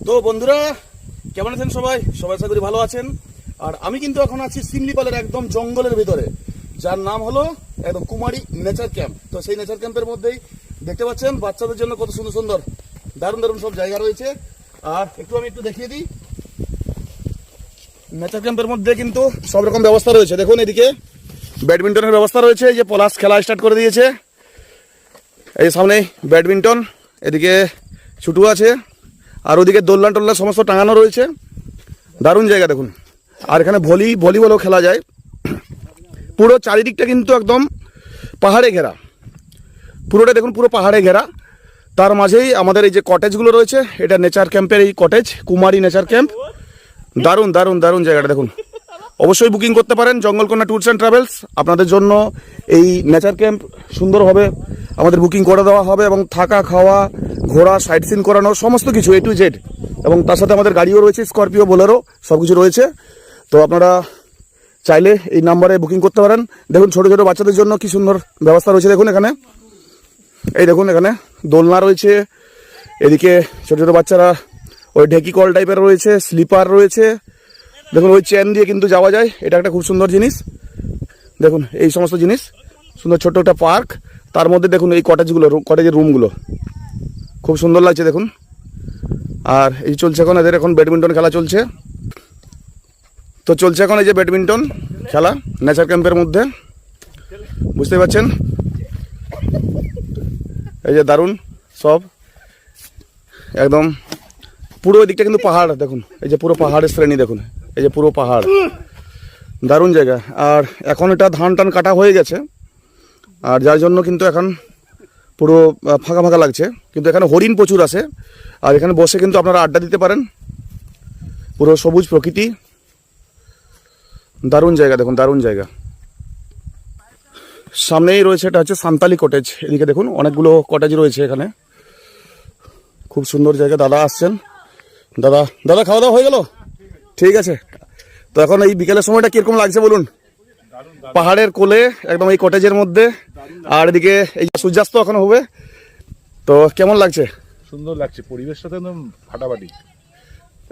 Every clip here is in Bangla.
তো বন্ধুরা কেমন আছেন সবাই? আশা করি ভালো আছেন। আর আমি কিন্তু এখন আছি শিমলিপালের একদম জঙ্গলের ভিতরে, যার নাম হলো একদম কুমারী নেচার ক্যাম্প। তো সেই নেচার ক্যাম্পের মধ্যেই দেখতে পাচ্ছেন বাচ্চাদের জন্য কত সুন্দর সুন্দর দারুণ দারুণ সব জায়গা রয়েছে। আর আমি একটু দেখিয়ে দিই, নেচার ক্যাম্পের মধ্যে কিন্তু সব রকম ব্যবস্থা রয়েছে। দেখুন এদিকে ব্যাডমিন্টনের ব্যবস্থা রয়েছে, এই যে পলাশ খেলা স্টার্ট করে দিয়েছে। এই সামনে ব্যাডমিন্টন, এদিকে ছুটু আছে, আর ওদিকে দোলনা টোলনা সমস্ত টাঙানো রয়েছে। দারুণ জায়গা দেখুন। আর এখানে ভলিবলও খেলা যায়। পুরো চারিদিকটা কিন্তু একদম পাহাড়ে ঘেরা, পুরোটা দেখুন পুরো পাহাড়ে ঘেরা। তার মাঝেই আমাদের এই যে কটেজগুলো রয়েছে, এটা নেচার ক্যাম্পের এই কটেজ, কুমারী নেচার ক্যাম্প। দারুণ দারুণ দারুণ জায়গাটা দেখুন। অবশ্যই বুকিং করতে পারেন জঙ্গলকন্যা ট্যুরস অ্যান্ড ট্রাভেলস। আপনাদের জন্য এই নেচার ক্যাম্প সুন্দরভাবে আমাদের বুকিং করে দেওয়া হবে, এবং থাকা খাওয়া ঘোরা সাইট সিন করানো সমস্ত কিছু A to Z, এবং তার সাথে আমাদের গাড়িও রয়েছে, স্করপিও বোলেরো সব কিছু রয়েছে। তো আপনারা চাইলে এই নাম্বারে বুকিং করতে পারেন। দেখুন ছোটো ছোটো বাচ্চাদের জন্য কি সুন্দর ব্যবস্থা রয়েছে। দেখুন এখানে, এই দেখুন এখানে দোলনা রয়েছে, এদিকে ছোটো ছোটো বাচ্চারা ওই ঢেকি কল টাইপের রয়েছে, স্লিপার রয়েছে। দেখুন ওই চেন দিয়ে কিন্তু যাওয়া যায়, এটা একটা খুব সুন্দর জিনিস। দেখুন এই সমস্ত জিনিস সুন্দর, ছোট্ট একটা পার্ক, তার মধ্যে দেখুন এই কটেজের রুমগুলো খুব সুন্দর লাগছে দেখুন। আর এই চলছে এখন এদের এখন ব্যাডমিন্টন খেলা চলছে। তো চলছে এখন এই যে ব্যাডমিন্টন খেলা নেচার ক্যাম্পের মধ্যে, বুঝতে পারছেন। এই যে দারুণ সব একদম পুরো দিকটা কিন্তু পাহাড় দেখুন, এই যে পুরো পাহাড়ের শ্রেণী দেখুন, এই যে পুরো পাহাড়, দারুণ জায়গা। আর এখন এটা ধান টান কাটা হয়ে গেছে, আর যার জন্য কিন্তু এখন পুরো ফাঁকা ফাঁকা লাগছে। কিন্তু এখানে হরিণ প্রচুর আছে, আর এখানে বসে কিন্তু আপনারা আড্ডা দিতে পারেন। পুরো সবুজ প্রকৃতি, দারুণ জায়গা দেখুন, দারুণ জায়গা। সামনেই রয়েছে এটা হচ্ছে সান্তালি কটেজ, এদিকে দেখুন অনেকগুলো কটেজ রয়েছে এখানে, খুব সুন্দর জায়গা। দাদা আসছেন, দাদা খাওয়া দাওয়া হয়ে গেল? ঠিক আছে। তো এখন এই বিকেলের সময়টা কিরকম লাগছে বলুন? পাহাড়ের কোলে একদম এই কটেজের মধ্যে, আর এদিকে এই সূর্যাস্ত এখন হবে। তো কেমন লাগছে? সুন্দর লাগছে, পরিবেশটা তো একদম ফাটাফাটি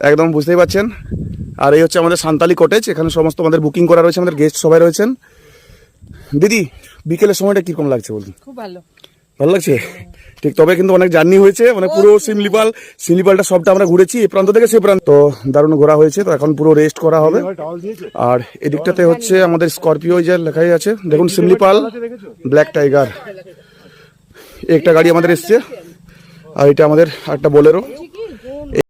একদম, বুঝতেই পারছেন। আর এই হচ্ছে আমাদের সান্তালি কটেজ, এখানে সমস্ত আমাদের বুকিং করা রয়েছে, আমাদের গেস্ট সবাই রয়েছেন। দিদি বিকেলের সময়টা কিরকম লাগছে বলুন? খুব ভালো, ভালো লাগছে। ঠিক, তবে কিন্তু অনেক জার্নি হয়েছে, মানে পুরো শিমলিপালটা সবটা আমরা ঘুরেছি, এই প্রান্ত থেকে সে প্রান্ত। তো দারুণ ঘোরা হয়েছে, তো এখন পুরো রেস্ট করা হবে। আর এদিকটাতে হচ্ছে আমাদের স্করপিও যে লেখাই আছে, দেখুন শিমলিপাল ব্ল্যাক টাইগার, একটা গাড়ি আমাদের এসছে, আর এটা আমাদের একটা বোলেরো।